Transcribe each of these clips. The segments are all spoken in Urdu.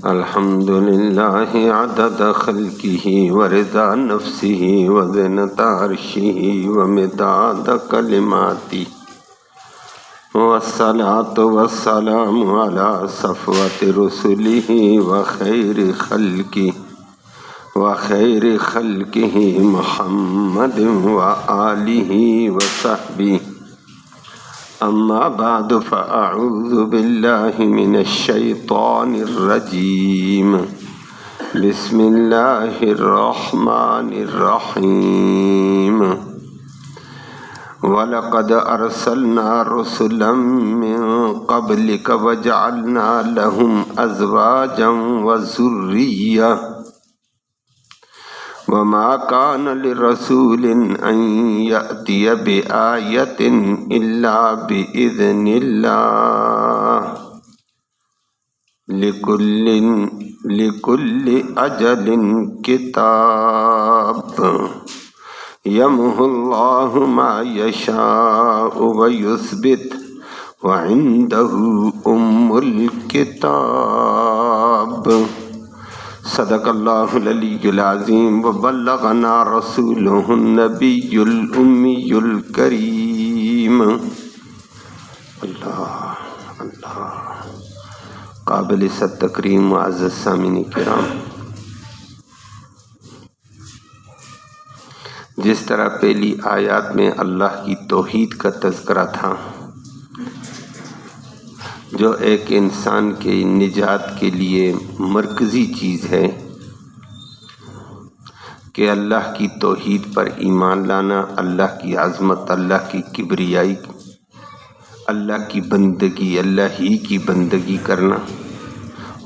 الحمد للہ عدد خلقہ ورضا نفسہ وزنۃ عرشہ ومداد کلماتہ والصلاۃ والسلام علی صفوۃ رسلہ وخیر خلقہ محمد وآلہ وصحبہ اما بعد فاعوذ باللہ من الشیطان الرجیم بسم اللہ الرحمن الرحیم وَلَقَدْ أَرْسَلْنَا رُسُلًا مِّن قَبْلِكَ وَجَعَلْنَا لَهُمْ أَزْوَاجًا وَذُرِّيَّةً وَمَا كَانَ لِرَسُولٍ أَن يَأْتِيَ بِآيَةٍ إِلَّا بِإِذْنِ اللَّهِ لِكُلِّ أَجَلٍ كِتَابٌ يَمْحُو اللَّهُ مَا يَشَاءُ وَيُثْبِتُ وَعِندَهُ أُمُّ الْكِتَابِ صدق اللہ العلی العظیم وبلغنا رسولہ النبی الأمی الکریم۔ اللہ اللہ قابل صد تکریم معزز سامعین کرام، جس طرح پہلی آیات میں اللہ کی توحید کا تذکرہ تھا جو ایک انسان کے نجات کے لیے مرکزی چیز ہے کہ اللہ کی توحید پر ایمان لانا، اللہ کی عظمت، اللہ کی کبریائی، اللہ کی بندگی، اللہ ہی کی بندگی کرنا،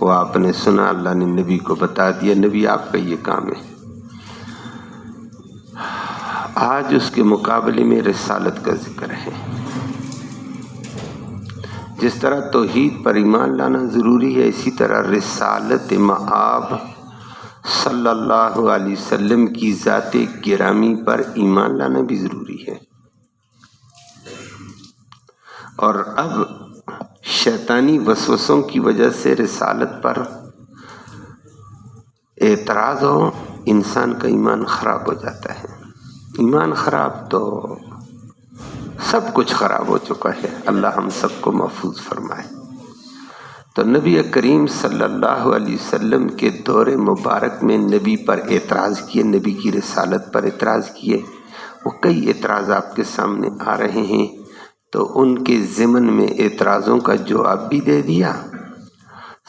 وہ آپ نے سنا، اللہ نے نبی کو بتا دیا، نبی آپ کا یہ کام ہے۔ آج اس کے مقابلے میں رسالت کا ذکر ہے۔ جس طرح توحید پر ایمان لانا ضروری ہے، اسی طرح رسالت مآب صلی اللہ علیہ وسلم کی ذات گرامی پر ایمان لانا بھی ضروری ہے۔ اور اب شیطانی وسوسوں کی وجہ سے رسالت پر اعتراض ہو، انسان کا ایمان خراب ہو جاتا ہے۔ ایمان خراب تو سب کچھ خراب ہو چکا ہے، اللہ ہم سب کو محفوظ فرمائے۔ تو نبی کریم صلی اللہ علیہ وسلم کے دور مبارک میں نبی پر اعتراض کیے، نبی کی رسالت پر اعتراض کیے، وہ کئی اعتراض آپ کے سامنے آ رہے ہیں، تو ان کے ضمن میں اعتراضوں کا جواب بھی دے دیا،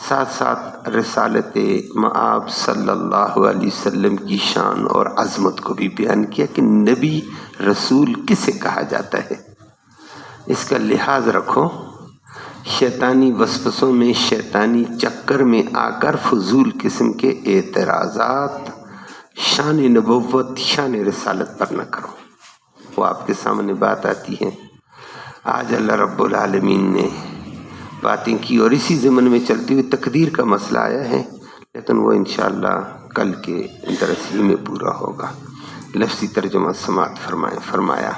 ساتھ ساتھ رسالت مآب صلی اللہ علیہ وسلم کی شان اور عظمت کو بھی بیان کیا کہ نبی رسول کسے کہا جاتا ہے۔ اس کا لحاظ رکھو، شیطانی وسوسوں میں، شیطانی چکر میں آ کر فضول قسم کے اعتراضات شان نبوت، شان رسالت پر نہ کرو۔ وہ آپ کے سامنے بات آتی ہے، آج اللہ رب العالمین نے باتیں کی اور اسی ضمن میں چلتی ہوئی تقدیر کا مسئلہ آیا ہے، لیکن وہ انشاءاللہ کل کے درس ہی میں پورا ہوگا۔ لفظی ترجمہ سماعت فرمایا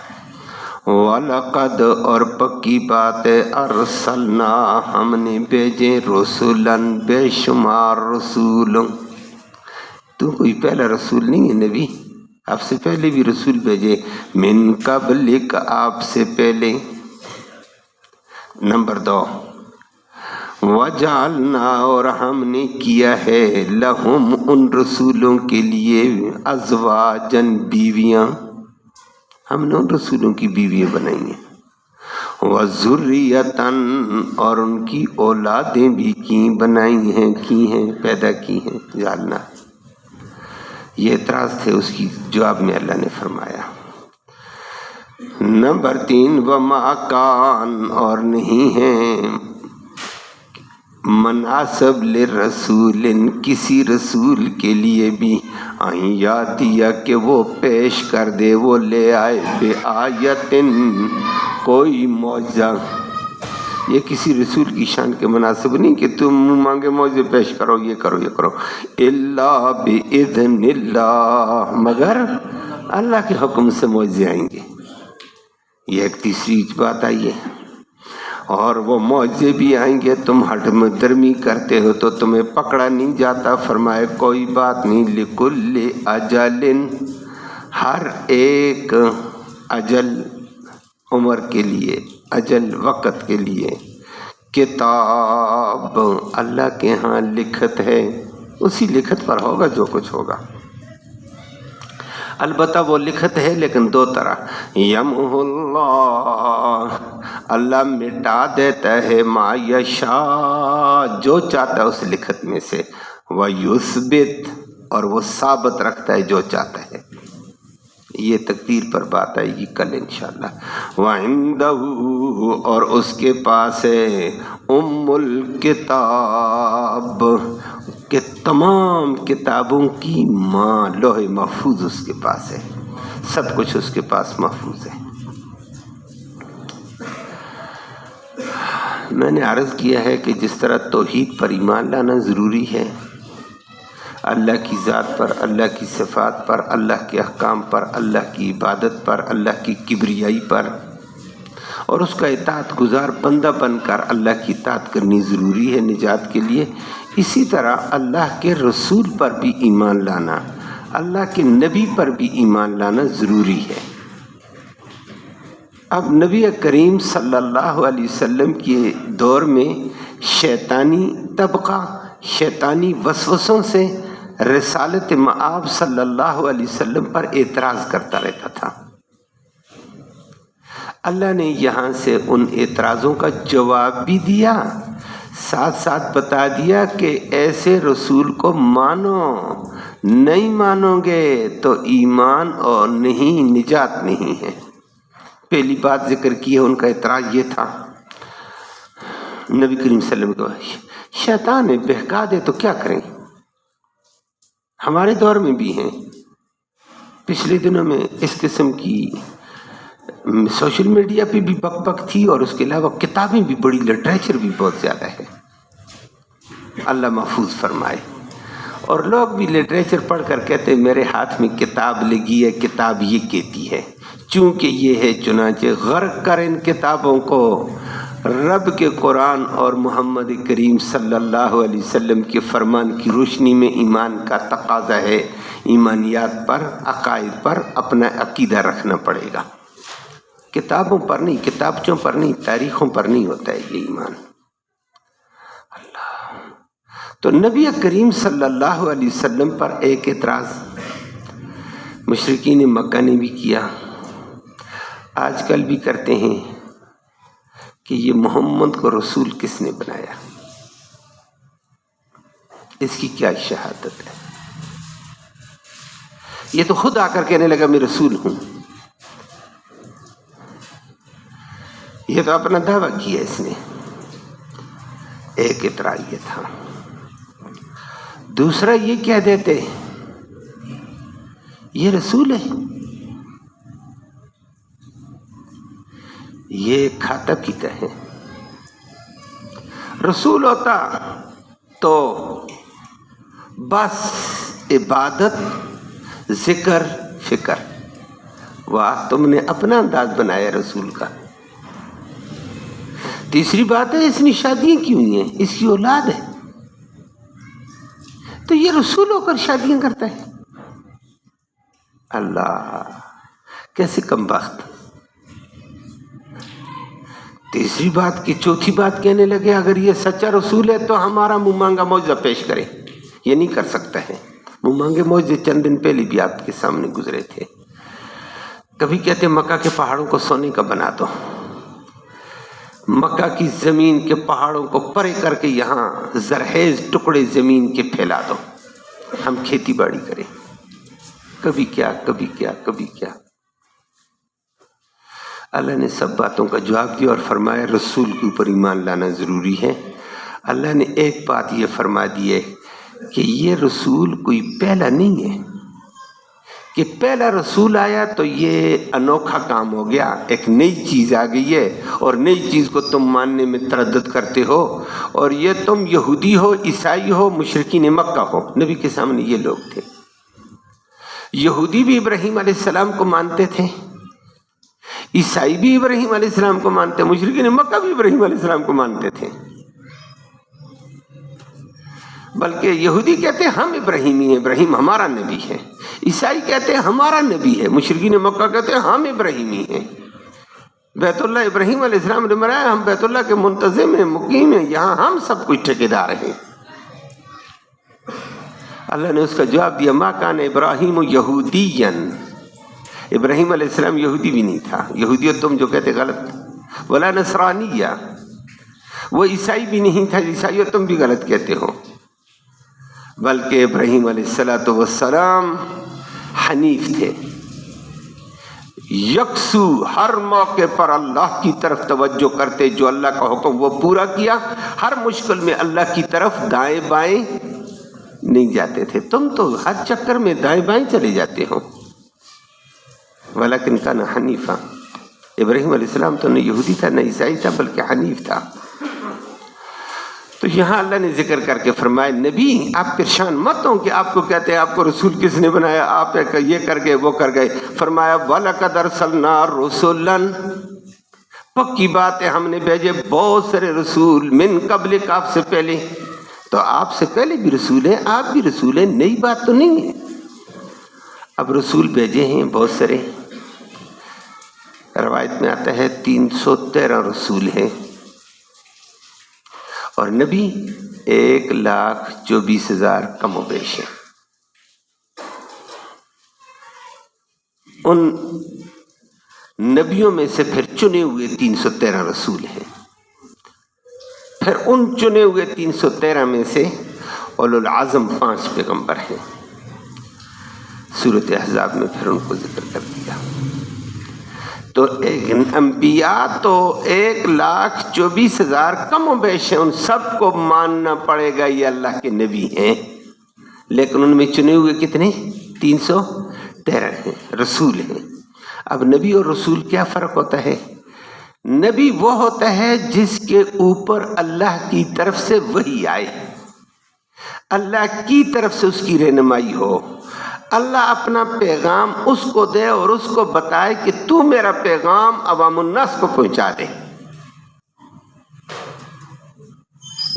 وَلَقَدْ اور پکی بات ہے، ارسلنا ہم نے بھیجے رسولاً بے شمار رسول۔ تو کوئی پہلا رسول نہیں ہے نبی، آپ سے پہلے بھی رسول بھیجے، من قبلک آپ سے پہلے۔ نمبر 2، وَجَعَلْنَا اور ہم نے کیا ہے لَهُمْ ان رسولوں کے لیے ازواجاً بیویاں، ہم نے ان رسولوں کی بیویاں بنائی ہیں، وَذُرِّيَّةً اور ان کی اولادیں بھی بنائی ہیں، پیدا کی ہیں، جعلنا۔ یہ اعتراض تھے، اس کی جواب میں اللہ نے فرمایا۔ نمبر 3، وَمَا كَانَ اور نہیں ہیں مناسب لِرَسُولٍ کسی رسول کے لیے بھی ان یاتیہ کہ وہ پیش کر دے، وہ لے آئے، بِآیَةٍ کوئی معجزہ۔ یہ کسی رسول کی شان کے مناسب نہیں کہ تم مانگے معجزے پیش کرو، یہ کرو یہ کرو، الا بِإِذْنِ اللَّهِ مگر اللہ کے حکم سے معجزے آئیں گے۔ یہ ایک تیسری بات آئی ہے۔ اور وہ معجزے بھی آئیں گے، تم ہٹم درمی کرتے ہو تو تمہیں پکڑا نہیں جاتا۔ فرمائے کوئی بات نہیں، لکل اجل، ہر ایک اجل عمر کے لیے، اجل وقت کے لیے، کتاب اللہ کے ہاں لکھت ہے، اسی لکھت پر ہوگا جو کچھ ہوگا۔ البتہ وہ لکھت ہے لیکن دو طرح، یمحو اللہ، اللہ مٹا دیتا ہے، ما یشاء، جو چاہتا ہے اس لکھت میں سے، ویثبت، اور وہ ثابت رکھتا ہے جو چاہتا ہے۔ یہ تقدیر پر بات آئے گی کل انشاءاللہ۔ وَعِندَهُ، اور اس کے پاس ہے، ام الکتاب، کہ تمام کتابوں کی ماں، لوح محفوظ اس کے پاس ہے، سب کچھ اس کے پاس محفوظ ہے۔ میں نے عرض کیا ہے کہ جس طرح توحید پر ایمان لانا ضروری ہے، اللہ کی ذات پر، اللہ کی صفات پر، اللہ کے احکام پر، اللہ کی عبادت پر، اللہ کی کبریائی پر، اور اس کا اطاعت گزار بندہ بن کر اللہ کی اطاعت کرنی ضروری ہے نجات کے لیے، اسی طرح اللہ کے رسول پر بھی ایمان لانا، اللہ کے نبی پر بھی ایمان لانا ضروری ہے۔ اب نبی کریم صلی اللہ علیہ وسلم کے دور میں شیطانی طبقہ شیطانی وسوسوں سے رسالت مآب صلی اللہ علیہ وسلم پر اعتراض کرتا رہتا تھا۔ اللہ نے یہاں سے ان اعتراضوں کا جواب بھی دیا، ساتھ ساتھ بتا دیا کہ ایسے رسول کو مانو، نہیں مانو گے تو ایمان اور نہیں، نجات نہیں ہے۔ پہلی بات ذکر کی ہے، ان کا اعتراض یہ تھا، نبی کریم صلی اللہ علیہ وسلم کو شیطان ہے، بہکا دے تو کیا کریں؟ ہمارے دور میں بھی ہیں، پچھلے دنوں میں اس قسم کی سوشل میڈیا پہ بھی بک بک تھی، اور اس کے علاوہ کتابیں بھی بڑی، لٹریچر بھی بہت زیادہ ہے، اللہ محفوظ فرمائے۔ اور لوگ بھی لٹریچر پڑھ کر کہتے ہیں میرے ہاتھ میں کتاب لگی ہے، کتاب یہ کہتی ہے، چونکہ یہ ہے، چنانچہ غرق کر ان کتابوں کو رب کے قرآن اور محمد کریم صلی اللہ علیہ وسلم کے فرمان کی روشنی میں ایمان کا تقاضا ہے، ایمانیات پر، عقائد پر اپنا عقیدہ رکھنا پڑے گا، کتابوں پر نہیں، کتابچوں پر نہیں، تاریخوں پر نہیں ہوتا ہے یہ ایمان۔ اللہ، تو نبی کریم صلی اللہ علیہ وسلم پر ایک اعتراض مشرکین مکہ نے بھی کیا، آج کل بھی کرتے ہیں، کہ یہ محمد کو رسول کس نے بنایا، اس کی کیا شہادت ہے؟ یہ تو خود آ کر کہنے لگا میں رسول ہوں، یہ تو اپنا دعویٰ کیا اس نے، ایک اعتراض یہ تھا۔ دوسرا یہ کہہ دیتے یہ رسول ہے، یہ کھاتا پیتا ہے، رسول ہوتا تو بس عبادت، ذکر، فکر، واہ تم نے اپنا انداز بنایا رسول کا۔ تیسری بات ہے اس نے شادیاں کی ہوئی ہیں، اس کی اولاد ہے، تو یہ رسول ہو کر شادیاں کرتا ہے، اللہ کیسے کم بخت۔ تیسری بات کی چوتھی بات کہنے لگے اگر یہ سچا رسول ہے تو ہمارا منہ مانگا معجزہ پیش کرے، یہ نہیں کر سکتا ہے، منہ مانگے معجزے چند دن پہلے بھی آپ کے سامنے گزرے تھے۔ کبھی کہتے مکہ کے پہاڑوں کو سونے کا بنا دو، مکہ کی زمین کے پہاڑوں کو پرے کر کے یہاں زرخیز ٹکڑے زمین کے پھیلا دو، ہم کھیتی باڑی کریں، کبھی کیا کبھی کیا کبھی کیا۔ اللہ نے سب باتوں کا جواب دیا اور فرمایا رسول کے اوپر ایمان لانا ضروری ہے۔ اللہ نے ایک بات یہ فرما دی ہے کہ یہ رسول کوئی پہلا نہیں ہے، کہ پہلا رسول آیا تو یہ انوکھا کام ہو گیا، ایک نئی چیز آ گئی ہے اور نئی چیز کو تم ماننے میں تردد کرتے ہو، اور یہ تم یہودی ہو، عیسائی ہو، مشرکین مکہ ہو۔ نبی کے سامنے یہ لوگ تھے، یہودی بھی ابراہیم علیہ السلام کو مانتے تھے، عیسائی بھی ابراہیم علیہ السلام کو مانتے، مشرکین مکہ بھی ابراہیم علیہ السلام کو مانتے تھے، بلکہ یہودی کہتے ہیں ہم ابراہیمی ہیں، ابراہیم ہمارا نبی ہے، عیسائی کہتے ہیں ہمارا نبی ہے، مشرکین مکہ کہتے ہیں ہم ابراہیمی ہیں، بیت اللہ ابراہیم علیہ السلام نے بنایا، ہم بیت اللہ کے منتظم ہیں، مقیم ہیں، یہاں ہم سب کچھ ٹھیکیدار ہیں۔ اللہ نے اس کا جواب دیا، ما کان ابراہیم یہودیا، ابراہیم علیہ السلام یہودی بھی نہیں تھا، یہودیت تم جو کہتے غلط، ولا نصرانیہ، وہ عیسائی بھی نہیں تھا، عیسائیت تم بھی غلط کہتے ہو، بلکہ ابراہیم علیہ السلام حنیف تھے، یکسو، ہر موقع پر اللہ کی طرف توجہ کرتے، جو اللہ کا حکم وہ پورا کیا، ہر مشکل میں اللہ کی طرف دائیں بائیں نہیں جاتے تھے، تم تو ہر چکر میں دائیں بائیں چلے جاتے ہو۔ ولیکن کان حنیفا، ابراہیم علیہ السلام تو نہ یہودی تھا نہ عیسائی تھا بلکہ حنیف تھا۔ تو یہاں اللہ نے ذکر کر کے فرمایا، نبی آپ پریشان مت ہوں کہ آپ کو کہتے ہیں آپ کو رسول کس نے بنایا، آپ یہ کر گئے وہ کر گئے، فرمایا وَلَقَدْ أَرْسَلْنَا رُسُلًا، پکی بات ہے ہم نے بھیجے بہت سارے رسول، من قبلک، آپ سے پہلے، تو آپ سے پہلے بھی رسول ہیں، آپ بھی رسول ہیں، نئی بات تو نہیں ہے، اب رسول بھیجے ہیں بہت سارے، روایت میں آتا ہے 313 رسول ہیں، اور نبی 1,24,000 کم و بیش ہیں۔ ان نبیوں میں سے پھر چنے ہوئے 313 رسول ہیں، پھر ان چنے ہوئے 313 میں سے اولو العزم 5 پیغمبر ہیں، سورۃ احزاب میں پھر ان کو ذکر کر دیا۔ تو انبیاء تو 1,24,000 کم و بیش ہیں، ان سب کو ماننا پڑے گا یہ اللہ کے نبی ہیں، لیکن ان میں چنے ہوئے کتنے؟ 313 ہیں، رسول ہیں۔ اب نبی اور رسول کیا فرق ہوتا ہے؟ نبی وہ ہوتا ہے جس کے اوپر اللہ کی طرف سے وحی آئے، اللہ کی طرف سے اس کی رہنمائی ہو، اللہ اپنا پیغام اس کو دے اور اس کو بتائے کہ تو میرا پیغام عوام الناس کو پہنچا دے،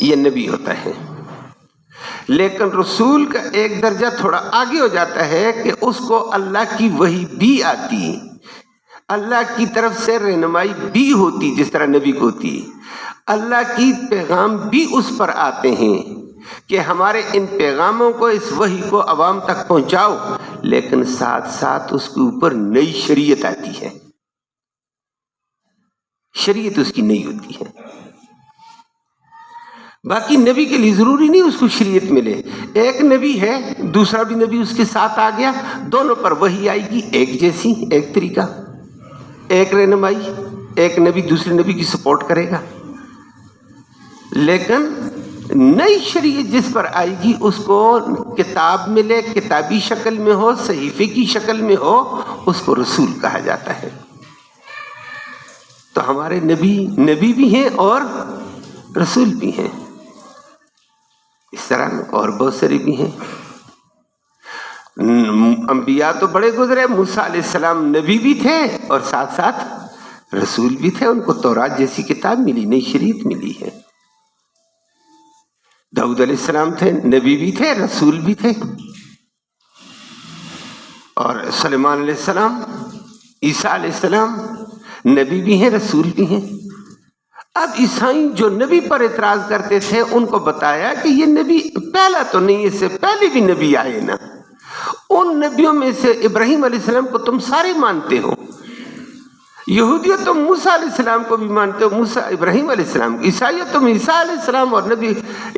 یہ نبی ہوتا ہے۔ لیکن رسول کا ایک درجہ تھوڑا آگے ہو جاتا ہے کہ اس کو اللہ کی وحی بھی آتی، اللہ کی طرف سے رہنمائی بھی ہوتی، جس طرح نبی کو ہوتی، اللہ کی پیغام بھی اس پر آتے ہیں کہ ہمارے ان پیغاموں کو، اس وحی کو عوام تک پہنچاؤ، لیکن ساتھ ساتھ اس کے اوپر نئی شریعت آتی ہے، شریعت اس کی نئی ہوتی ہے۔ باقی نبی کے لیے ضروری نہیں اس کو شریعت ملے، ایک نبی ہے دوسرا بھی نبی اس کے ساتھ آ گیا، دونوں پر وحی آئے گی ایک جیسی، ایک طریقہ، ایک رہنمائی، ایک نبی دوسرے نبی کی سپورٹ کرے گا، لیکن نئی شریعت جس پر آئے گی اس کو کتاب ملے، کتابی شکل میں ہو، صحیفے کی شکل میں ہو، اس کو رسول کہا جاتا ہے۔ تو ہمارے نبی بھی ہیں اور رسول بھی ہیں، اس طرح اور بہت سارے بھی ہیں۔ انبیاء تو بڑے گزرے، موسیٰ علیہ السلام نبی بھی تھے اور ساتھ ساتھ رسول بھی تھے، ان کو تورات جیسی کتاب ملی، نئی شریعت ملی ہے۔ داؤد علیہ السلام تھے، نبی بھی تھے رسول بھی تھے، اور سلیمان علیہ السلام، عیسیٰ علیہ السلام نبی بھی ہیں رسول بھی ہیں۔ اب عیسائی جو نبی پر اعتراض کرتے تھے ان کو بتایا کہ یہ نبی پہلا تو نہیں، اس سے پہلے بھی نبی آئے نا، ان نبیوں میں سے ابراہیم علیہ السلام کو تم سارے مانتے ہو، یہودیت تم موسیٰ علیہ السلام کو بھی مانتے ہو، موسیٰ ابراہیم علیہ السلام، عیسائیت تم عیسیٰ علیہ السلام اور نبی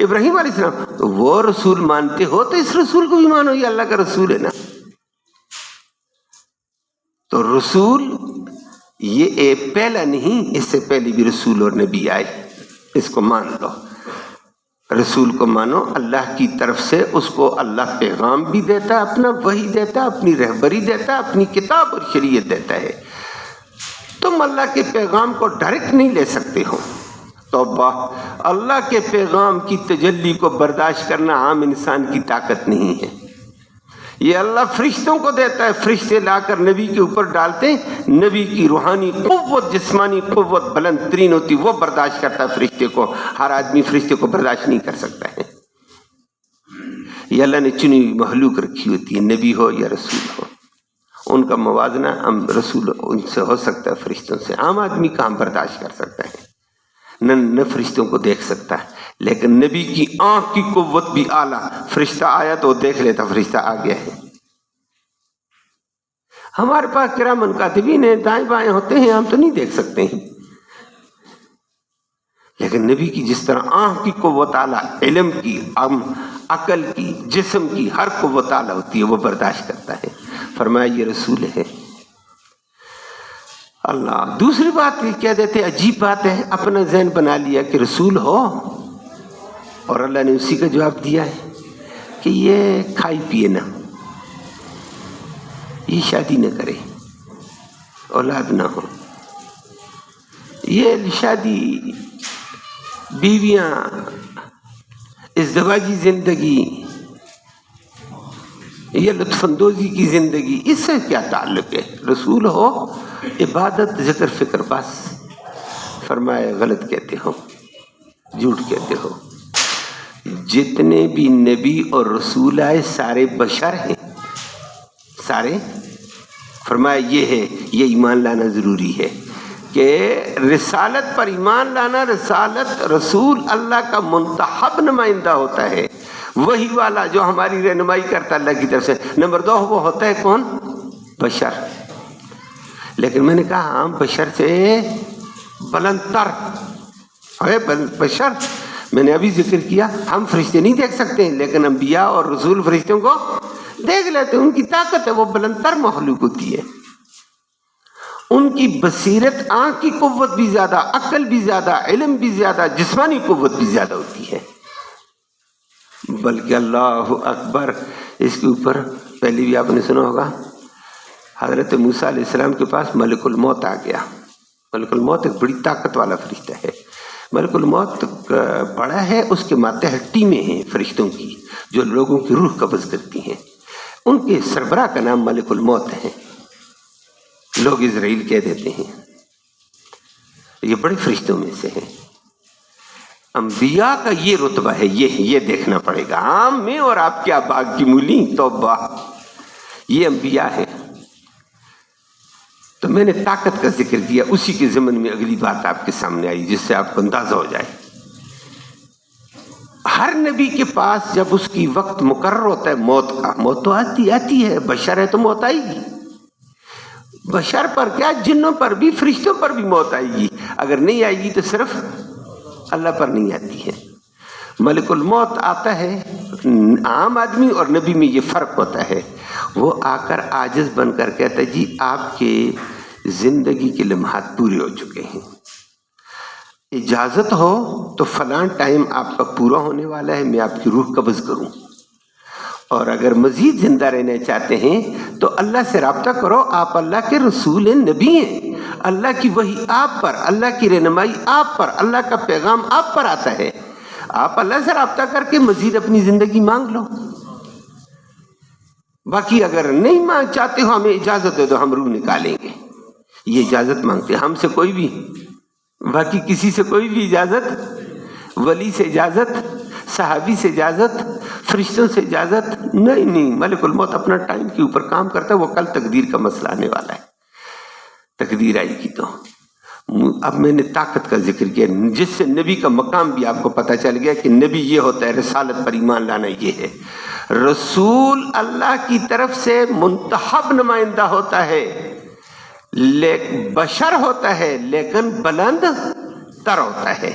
ابراہیم علیہ السلام، تو وہ رسول مانتے ہو تو اس رسول کو بھی مانو، یہ اللہ کا رسول ہے نا۔ تو رسول یہ پہلا نہیں، اس سے پہلے بھی رسول اور نبی آئے، اس کو مان لو، رسول کو مانو، اللہ کی طرف سے اس کو اللہ پیغام بھی دیتا ہے، اپنا وحی دیتا ہے، اپنی رہبری دیتا ہے، اپنی کتاب اور شریعت دیتا ہے۔ تم اللہ کے پیغام کو ڈائریکٹ نہیں لے سکتے ہو، توبہ، اللہ کے پیغام کی تجلی کو برداشت کرنا عام انسان کی طاقت نہیں ہے، یہ اللہ فرشتوں کو دیتا ہے، فرشتے لا کر نبی کے اوپر ڈالتے ہیں، نبی کی روحانی قوت، جسمانی قوت بلند ترین ہوتی، وہ برداشت کرتا ہے فرشتے کو، ہر آدمی فرشتے کو برداشت نہیں کر سکتا ہے۔ یہ اللہ نے چنی ہوئی مخلوق رکھی ہوتی ہے، نبی ہو یا رسول ہو، ان کا موازنہ ہم رسول ان سے ہو سکتا ہے، فرشتوں سے۔ عام آدمی کہاں برداشت کر سکتا ہے، نہ فرشتوں کو دیکھ سکتا ہے، لیکن نبی کی آنکھ کی قوت بھی اعلیٰ، فرشتہ آیا تو دیکھ لیتا فرشتہ آ گیا ہے۔ ہمارے پاس کرامن کاتبین ہیں، دائیں بائیں ہوتے ہیں، ہم تو نہیں دیکھ سکتے ہیں، لیکن نبی کی جس طرح آنکھ کی قوت اعلیٰ، علم کی، عقل کی، جسم کی ہر قوت اعلیٰ ہوتی ہے، وہ برداشت کرتا ہے۔ فرمایا یہ رسول ہے۔ اللہ دوسری بات یہ کہہ دیتے، عجیب بات ہے، اپنا ذہن بنا لیا کہ رسول ہو، اور اللہ نے اسی کا جواب دیا ہے کہ یہ کھائی پیے نہ، یہ شادی نہ کرے، اولاد نہ ہو، یہ شادی، بیویاں، ازدواجی زندگی، یہ لطف اندوزی کی زندگی، اس سے کیا تعلق ہے؟ رسول ہو، عبادت، ذکر، فکر، بس۔ فرمایا غلط کہتے ہو، جھوٹ کہتے ہو، جتنے بھی نبی اور رسول آئے سارے بشر ہیں، سارے۔ فرمایا یہ ہے، یہ ایمان لانا ضروری ہے کہ رسالت پر ایمان لانا، رسالت، رسول اللہ کا منتخب نمائندہ ہوتا ہے، وہی والا جو ہماری رہنمائی کرتا اللہ کی طرف سے۔ نمبر 2 وہ ہوتا ہے کون؟ بشر۔ لیکن میں نے کہا عام بشر سے بلند تر ہے بشر۔ میں نے ابھی ذکر کیا، ہم فرشتے نہیں دیکھ سکتے ہیں، لیکن انبیاء اور رسول فرشتوں کو دیکھ لیتے ہیں، ان کی طاقت ہے، وہ بلند تر مخلوق ہوتی ہے، ان کی بصیرت، آنکھ کی قوت بھی زیادہ، عقل بھی زیادہ، علم بھی زیادہ، جسمانی قوت بھی زیادہ ہوتی ہے۔ بلکہ اللہ اکبر، اس کے اوپر پہلے بھی آپ نے سنا ہوگا، حضرت موسیٰ علیہ السلام کے پاس ملک الموت آ گیا۔ ملک الموت ایک بڑی طاقت والا فرشتہ ہے۔ ملک الموت بڑا ہے، اس کے ماتحت ٹیمیں ہیں فرشتوں کی جو لوگوں کی روح قبض کرتی ہیں، ان کے سربراہ کا نام ملک الموت ہے، لوگ اسرائیل کہہ دیتے ہیں، یہ بڑے فرشتوں میں سے ہیں۔ انبیاء کا یہ رتبہ ہے، یہ دیکھنا پڑے گا، عام میں اور آپ کیا باغ کی مولی، توبہ، یہ انبیاء ہے۔ تو میں نے طاقت کا ذکر کیا، اسی کے ضمن میں اگلی بات آپ کے سامنے آئی جس سے آپ کو اندازہ ہو جائے۔ ہر نبی کے پاس جب اس کی وقت مقرر ہوتا ہے موت کا، موت تو آتی ہے، بشر ہے تو موت آئے گی، بشر پر کیا، جنوں پر بھی، فرشتوں پر بھی موت آئے گی، اگر نہیں آئے گی تو صرف اللہ پر نہیں آتی ہے۔ ملک الموت آتا ہے، عام آدمی اور نبی میں یہ فرق ہوتا ہے، وہ آ کر عاجز بن کر کہتا ہے جی آپ کے زندگی کے لمحات پورے ہو چکے ہیں، اجازت ہو تو فلاں ٹائم آپ کا پورا ہونے والا ہے، میں آپ کی روح قبض کروں، اور اگر مزید زندہ رہنا چاہتے ہیں تو اللہ سے رابطہ کرو، آپ اللہ کے رسول ہیں، نبی ہیں، اللہ کی وحی آپ پر، اللہ کی رہنمائی آپ پر، اللہ کا پیغام آپ پر آتا ہے، آپ اللہ سے رابطہ کر کے مزید اپنی زندگی مانگ لو۔ باقی اگر نہیں چاہتے ہو، ہمیں اجازت دے دو، ہم روح نکالیں گے، یہ اجازت مانگتے ہیں ہم سے کوئی بھی، باقی کسی سے کوئی بھی اجازت، ولی سے اجازت، صحابی سے اجازت، فرشتوں سے اجازت نہیں۔ ملک الموت اپنا ٹائم کے اوپر کام کرتا ہے، وہ کل تقدیر کا مسئلہ آنے والا ہے، تقدیر آئے گی تو۔ اب میں نے طاقت کا ذکر کیا جس سے نبی کا مقام بھی آپ کو پتہ چل گیا کہ نبی یہ ہوتا ہے، رسالت پر ایمان لانا یہ ہے۔ رسول اللہ کی طرف سے منتخب نمائندہ ہوتا ہے، بشر ہوتا ہے لیکن بلند تر ہوتا ہے،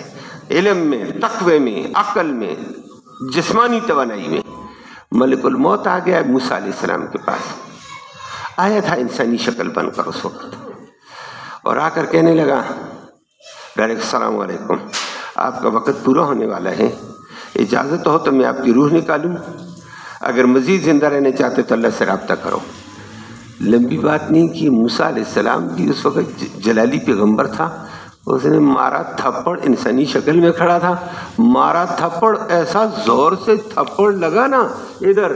علم میں، تقوی میں، عقل میں، جسمانی توانائی میں۔ ملک الموت آ گیا موسیٰ علیہ السلام کے پاس، آیا تھا انسانی شکل بن کر اس وقت، اور آ کر کہنے لگا ڈائریکٹ السلام علیکم، آپ کا وقت پورا ہونے والا ہے، اجازت ہو تو میں آپ کی روح نکالوں، اگر مزید زندہ رہنے چاہتے تو اللہ سے رابطہ کرو۔ لمبی بات نہیں کی، موسیٰ علیہ السلام بھی اس وقت جلالی پیغمبر تھا، اس نے مارا تھپڑ، انسانی شکل میں کھڑا تھا، مارا تھپڑ، ایسا زور سے تھپڑ لگا نا، ادھر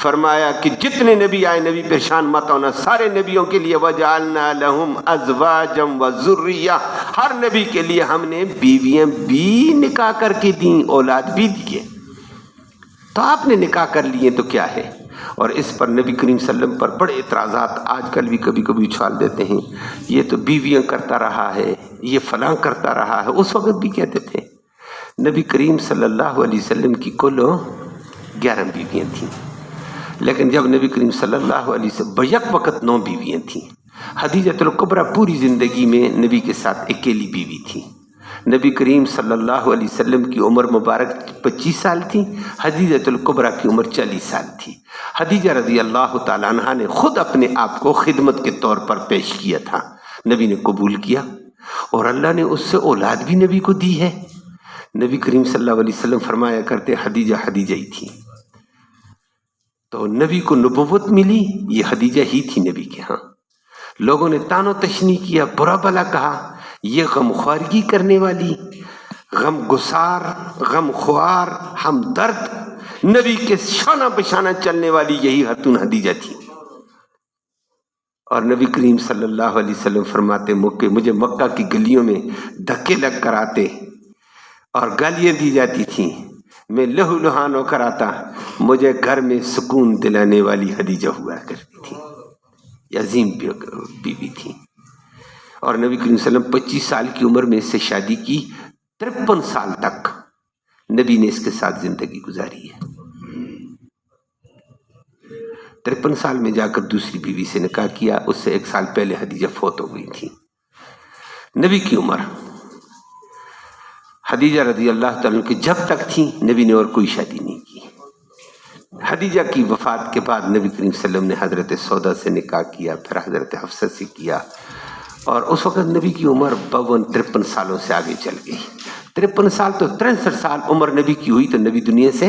فرمایا کہ جتنے نبی آئے نبی پریشان مت ہونا، سارے نبیوں کے لیے وجعلنا لہم ازواجا وذریہ، ہر نبی کے لیے ہم نے بیویاں بھی نکاح کر کے دیں، اولاد بھی دیے۔ تو آپ نے نکاح کر لیے تو کیا ہے؟ اور اس پر نبی کریم صلی اللہ علیہ وسلم پر بڑے اعتراضات آج کل بھی کبھی کبھی اچھال دیتے ہیں، یہ تو بیویاں کرتا رہا ہے، یہ فلاں کرتا رہا ہے۔ اس وقت بھی کہتے تھے نبی کریم صلی اللہ علیہ وسلم کی کل 11 بیویاں تھیں، لیکن جب نبی کریم صلی اللہ علیہ وسلم بیک وقت 9 بیویاں تھیں۔ خدیجۃ الکبریٰ پوری زندگی میں نبی کے ساتھ اکیلی بیوی تھی۔ نبی کریم صلی اللہ علیہ وسلم کی عمر مبارک 25 سال تھی، خدیجۃ الکبریٰ کی عمر 40 سال تھی۔ خدیجہ رضی اللہ تعالیٰ عنہ نے خود اپنے آپ کو خدمت کے طور پر پیش کیا تھا، نبی نے قبول کیا اور اللہ نے اس سے اولاد بھی نبی کو دی ہے۔ نبی کریم صلی اللہ علیہ وسلم فرمایا کرتے خدیجہ خدیجہ ہی تھی، تو نبی کو نبوت ملی یہ خدیجہ ہی تھی نبی کے ہاں۔ لوگوں نے تان و تشنی کیا، برا بلا کہا، یہ غم خوارگی کرنے والی، غم گسار، غم خوار، ہمدرد، نبی کے شانہ بشانہ چلنے والی یہی خاتون خدیجہ تھی۔ اور نبی کریم صلی اللہ علیہ وسلم فرماتے مجھے مکہ کی گلیوں میں دھکے لگ کر آتے اور گالیاں دی جاتی تھیں، میں لہو لہان ہو کر آتا، مجھے گھر میں سکون دلانے والی خدیجہ ہوا کرتی تھی، یہ عظیم بیوی تھی۔ اور نبی کریم صلی اللہ علیہ وسلم 25 سال کی عمر میں اس سے شادی کی، 53 سال تک نبی نے اس کے ساتھ زندگی گزاری ہے۔ 53 سال میں جا کر دوسری بیوی سے نکاح کیا، اس سے 1 سال پہلے خدیجہ فوت ہو گئی تھی۔ نبی کی عمر خدیجہ رضی اللہ تعالیٰ کی جب تک تھی نبی نے اور کوئی شادی نہیں کی۔ خدیجہ کی وفات کے بعد نبی کریم صلی اللہ علیہ وسلم نے حضرت سودا سے نکاح کیا، پھر حضرت حفصہ سے کیا، اور اس وقت نبی کی عمر 52-53 سالوں سے آگے چل گئی۔ 53 سال تو 63 سال عمر نبی کی ہوئی تو نبی دنیا سے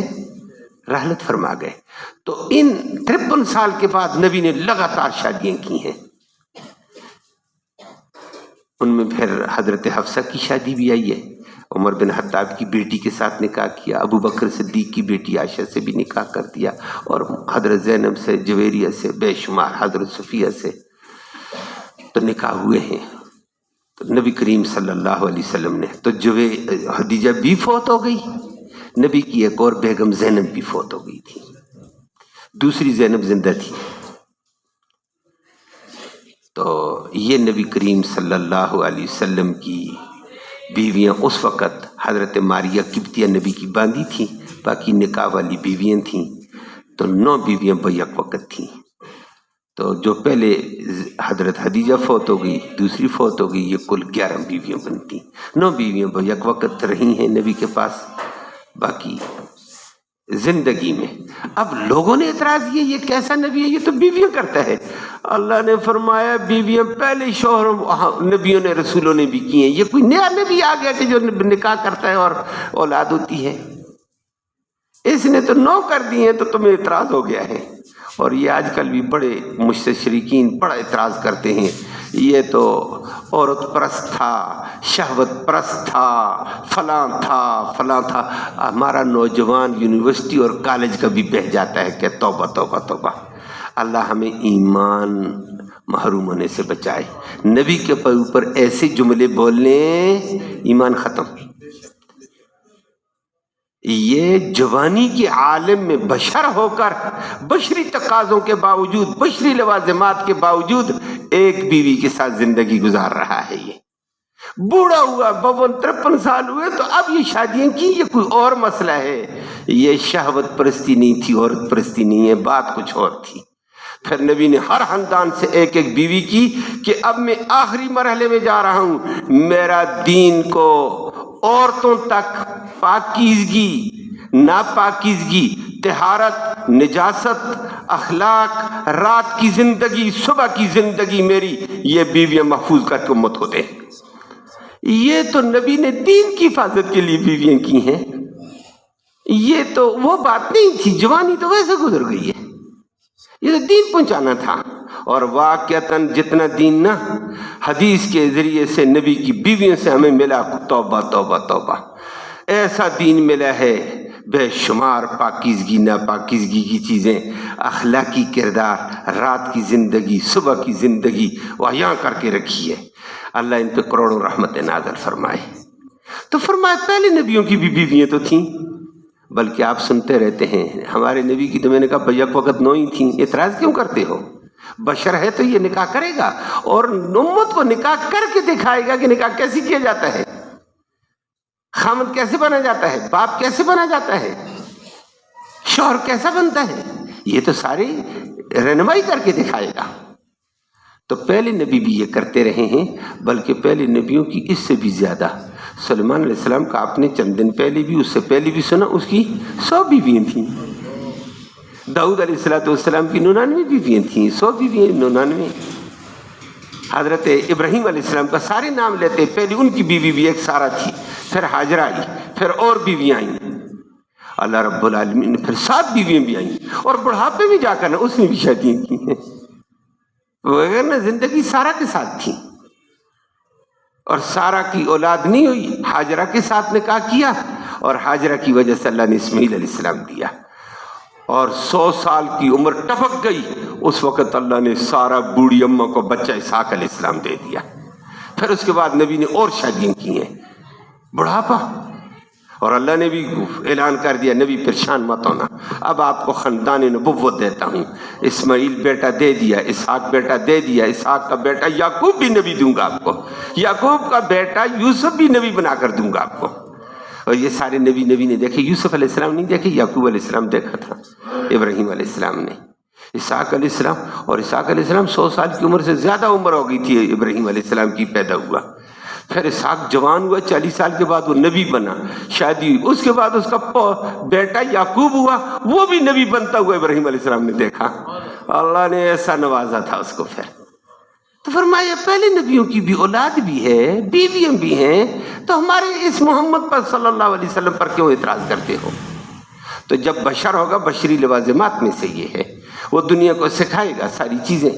رحلت فرما گئے۔ تو ان 53 سال کے بعد نبی نے لگاتار شادیاں کی ہیں۔ ان میں پھر حضرت حفصہ کی شادی بھی آئی ہے، عمر بن خطاب کی بیٹی کے ساتھ نکاح کیا، ابو بکر صدیق کی بیٹی عائشہ سے بھی نکاح کر دیا، اور حضرت زینب سے، جویریہ سے، بے شمار حضرت صفیہ سے تو نکاح ہوئے ہیں۔ تو نبی کریم صلی اللہ علیہ وسلم نے تو خدیجہ بھی فوت ہو گئی، نبی کی ایک اور بیگم زینب بھی فوت ہو گئی تھی، دوسری زینب زندہ تھی۔ تو یہ نبی کریم صلی اللہ علیہ وسلم کی بیویاں اس وقت حضرت ماریہ قبطیہ نبی کی باندھی تھیں، باقی نکاح والی بیویاں تھیں، تو 9 بیویاں بیک وقت تھیں۔ تو جو پہلے حضرت خدیجہ فوت ہو گئی، دوسری فوت ہو گئی، یہ کل 11 بیویاں بنتی، 9 بیویاں بیک وقت رہی ہیں نبی کے پاس باقی زندگی میں۔ اب لوگوں نے اعتراض کیا یہ کیسا نبی ہے، یہ تو بیویاں کرتا ہے۔ اللہ نے فرمایا بیویاں پہلے شوہر نبیوں نے رسولوں نے بھی کی ہیں، یہ کوئی نیا نبی آ گیا کہ جو نکاح کرتا ہے اور اولاد ہوتی ہے؟ اس نے تو 9 کر دی ہیں تو تمہیں اعتراض ہو گیا ہے۔ اور یہ آج کل بھی بڑے مستشرقین بڑا اعتراض کرتے ہیں، یہ تو عورت پرست تھا، شہوت پرست تھا، فلاں تھا فلاں تھا۔ ہمارا نوجوان یونیورسٹی اور کالج کا بھی بہہ جاتا ہے کہ توبہ توبہ توبہ، اللہ ہمیں ایمان محروم ہونے سے بچائے۔ نبی کے اوپر ایسے جملے بولنے ایمان ختم۔ یہ جوانی کے عالم میں بشر ہو کر بشری تقاضوں کے باوجود، بشری لوازمات کے باوجود ایک بیوی کے ساتھ زندگی گزار رہا ہے۔ یہ بوڑھا ہوا 52-53 سال ہوئے تو اب یہ شادیاں کی، یہ کوئی اور مسئلہ ہے۔ یہ شہوت پرستی نہیں تھی، عورت پرستی نہیں ہے، بات کچھ اور تھی۔ پھر نبی نے ہر خاندان سے ایک ایک بیوی کی کہ اب میں آخری مرحلے میں جا رہا ہوں، میرا دین کو عورتوں تک پاکیزگی، ناپاکیزگی، طہارت، نجاست، اخلاق، رات کی زندگی، صبح کی زندگی میری یہ بیویاں محفوظ کر کے امت کو دیں۔ یہ تو نبی نے دین کی حفاظت کے لیے بیویاں کی ہیں، یہ تو وہ بات نہیں تھی، جوانی تو ویسے گزر گئی ہے، یہ تو دین پہنچانا تھا۔ اور واقعتاً جتنا دین نا حدیث کے ذریعے سے نبی کی بیویوں سے ہمیں ملا، توبہ توبہ توبہ، ایسا دین ملا ہے بے شمار پاکیزگی ناپاکیزگی کی چیزیں، اخلاقی کردار، رات کی زندگی، صبح کی زندگی وہاں کر کے رکھی ہے۔ اللہ ان پہ کروڑوں رحمت نازل فرمائے۔ تو فرمایا پہلے نبیوں کی بھی بیویاں تو تھیں، بلکہ آپ سنتے رہتے ہیں ہمارے نبی کی، تو میں نے کہا بھیا وقت 9 ہی تھیں، اعتراض کیوں کرتے ہو؟ بشر ہے تو یہ نکاح کرے گا اور امت کو نکاح کر کے دکھائے گا کہ نکاح کیسے کیا جاتا ہے، خامد کیسے بنا جاتا ہے، باپ کیسے بنا جاتا ہے، شوہر کیسا بنتا ہے، یہ تو ساری رہنمائی کر کے دکھائے گا۔ تو پہلے نبی بھی یہ کرتے رہے ہیں، بلکہ پہلے نبیوں کی اس سے بھی زیادہ۔ سلیمان علیہ السلام کا آپ نے چند دن پہلے بھی، اس سے پہلے بھی سنا، اس کی 100 بیویاں تھیں۔ داؤد علیہ السلام کی 99 بیویاں تھیں، 100 بیویاں 99۔ حضرت ابراہیم علیہ السلام کا سارے نام لیتے، پہلے ان کی بیوی بھی ایک سارہ تھی، پھر ہاجرہ آئی، پھر اور بیویاں آئیں، اللہ رب العالمین نے پھر 7 بیویاں بھی آئیں، اور بڑھاپے میں جا کر اس نے بھی شادیاں کی ہیں، وغیرہ زندگی سارہ کے ساتھ تھی۔ اور سارہ کی اولاد نہیں ہوئی، ہاجرہ کے ساتھ نکاح کیا، اور ہاجرہ کی وجہ سے اللہ نے اسماعیل علیہ السلام دیا، اور 100 سال کی عمر ٹپک گئی، اس وقت اللہ نے سارہ بوڑھی اماں کو بچہ اسحاق علیہ السلام دے دیا۔ پھر اس کے بعد نبی نے اور شادیاں کی ہیں، بڑھاپا، اور اللہ نے بھی اعلان کر دیا نبی پریشان مت ہونا، اب آپ کو خاندان نبوت دیتا ہوں، اسماعیل بیٹا دے دیا، اسحاق بیٹا دے دیا، اسحاق کا بیٹا یعقوب بھی نبی دوں گا آپ کو، یعقوب کا بیٹا یوسف بھی نبی بنا کر دوں گا آپ کو۔ اور یہ سارے نبی نے دیکھے، یوسف علیہ السلام نہیں دیکھے، یعقوب علیہ السلام دیکھا تھا، ابراہیم علیہ السلام نے، اسحاق علیہ السلام، اور اسحاق علیہ السلام 100 سال کی عمر سے زیادہ عمر ہو گئی تھی ابراہیم علیہ السلام کی، پیدا ہوا۔ پھر اسحاق جوان ہوا، 40 سال کے بعد وہ نبی بنا، شادی ہوئی، اس کے بعد اس کا بیٹا یعقوب ہوا، وہ بھی نبی بنتا ہوا ابراہیم علیہ السلام نے دیکھا، اللہ نے ایسا نوازا تھا اس کو۔ پھر تو فرمایا پہلے نبیوں کی بھی اولاد بھی ہے، بیویاں بھی ہیں، تو ہمارے اس محمد پر صلی اللہ علیہ وسلم پر کیوں اعتراض کرتے ہو؟ تو جب بشر ہوگا، بشری لوازمات میں سے یہ ہے، وہ دنیا کو سکھائے گا ساری چیزیں۔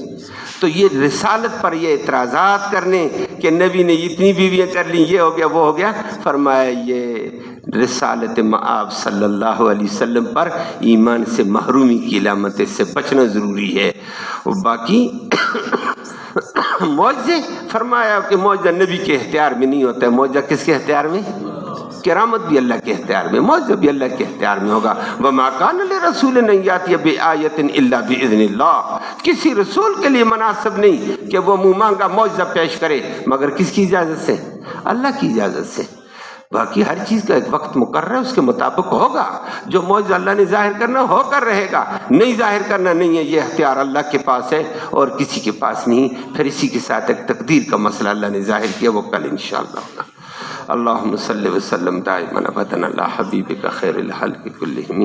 تو یہ رسالت پر یہ اعتراضات کرنے کہ نبی نے اتنی بیویاں کر لی، یہ ہو گیا وہ ہو گیا، فرمایا یہ رسالت مآب صلی اللہ علیہ وسلم پر ایمان سے محرومی کی علامت، سے بچنا ضروری ہے۔ باقی معجزے، فرمایا کہ معجزہ نبی کے اختیار میں نہیں ہوتا ہے، معجزہ کس کے اختیار میں؟ کرامت بھی اللہ کے اختیار میں، معجزہ بھی اللہ کے اختیار میں ہوگا۔ وَمَا كَانَ لِرَسُولٍ أَن يَأْتِيَ بِآيَةٍ إِلَّا بِإِذْنِ اللَّهِ، کسی رسول کے لیے مناسب نہیں کہ وہ منہ مانگا معجزہ پیش کرے مگر کس کی اجازت سے؟ اللہ کی اجازت سے۔ باقی ہر چیز کا ایک وقت مقرر ہے، اس کے مطابق ہوگا، جو معجزہ اللہ نے ظاہر کرنا ہو کر رہے گا، نہیں ظاہر کرنا نہیں ہے، یہ اختیار اللہ کے پاس ہے اور کسی کے پاس نہیں۔ پھر اسی کے ساتھ ایک تقدیر کا مسئلہ اللہ نے ظاہر کیا، وہ کل انشاءاللہ ہوگا۔ اللہم صلی وسلم دائما ابدا علی حبیبک خیر الخلق کلہم۔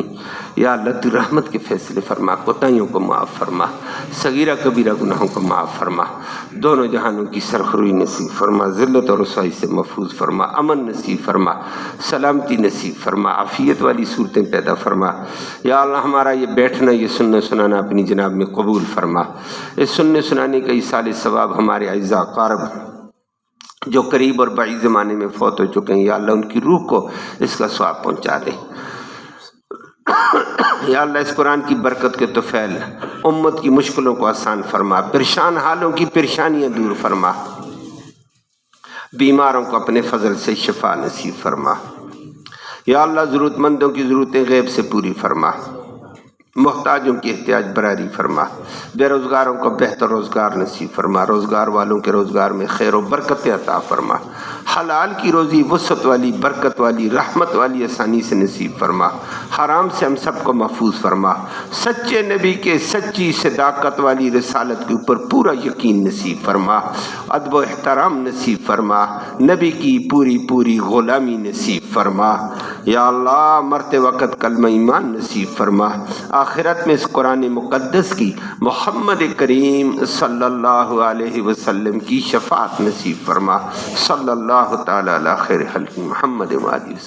یا اللہ تو رحمت کے فیصلے فرما، کوتاہیوں کو معاف فرما، صغیرہ کبیرہ گناہوں کو معاف فرما، دونوں جہانوں کی سرخروئی نصیب فرما، ذلت اور رسوائی سے محفوظ فرما، امن نصیب فرما، سلامتی نصیب فرما، عافیت والی صورتیں پیدا فرما۔ یا اللہ ہمارا یہ بیٹھنا، یہ سننا سنانا اپنی جناب میں قبول فرما۔ اس سننے سنانے کا ایصال ثواب ہمارے اعزاء اقارب جو قریب اور بعید زمانے میں فوت ہو چکے ہیں، یا اللہ ان کی روح کو اس کا ثواب پہنچا دے۔ یا اللہ اس قرآن کی برکت کے طفیل امت کی مشکلوں کو آسان فرما، پریشان حالوں کی پریشانیاں دور فرما، بیماروں کو اپنے فضل سے شفا نصیب فرما۔ یا اللہ ضرورت مندوں کی ضرورتیں غیب سے پوری فرما، محتاجوں کی احتیاج براری فرما، بے روزگاروں کو بہتر روزگار نصیب فرما، روزگار والوں کے روزگار میں خیر و برکت عطا فرما، حلال کی روزی وسعت والی، برکت والی، رحمت والی آسانی سے نصیب فرما، حرام سے ہم سب کو محفوظ فرما، سچے نبی کے سچی صداقت والی رسالت کے اوپر پورا یقین نصیب فرما، ادب و احترام نصیب فرما، نبی کی پوری پوری غلامی نصیب فرما۔ یا اللہ مرتے وقت کلمہ ایمان نصیب فرما، آخرت میں اس قرآن مقدس کی محمد کریم صلی اللہ علیہ وسلم کی شفاعت نصیب فرما۔ صلی اللہ تعالی علی خیر خلق محمد و آلہ وسلم۔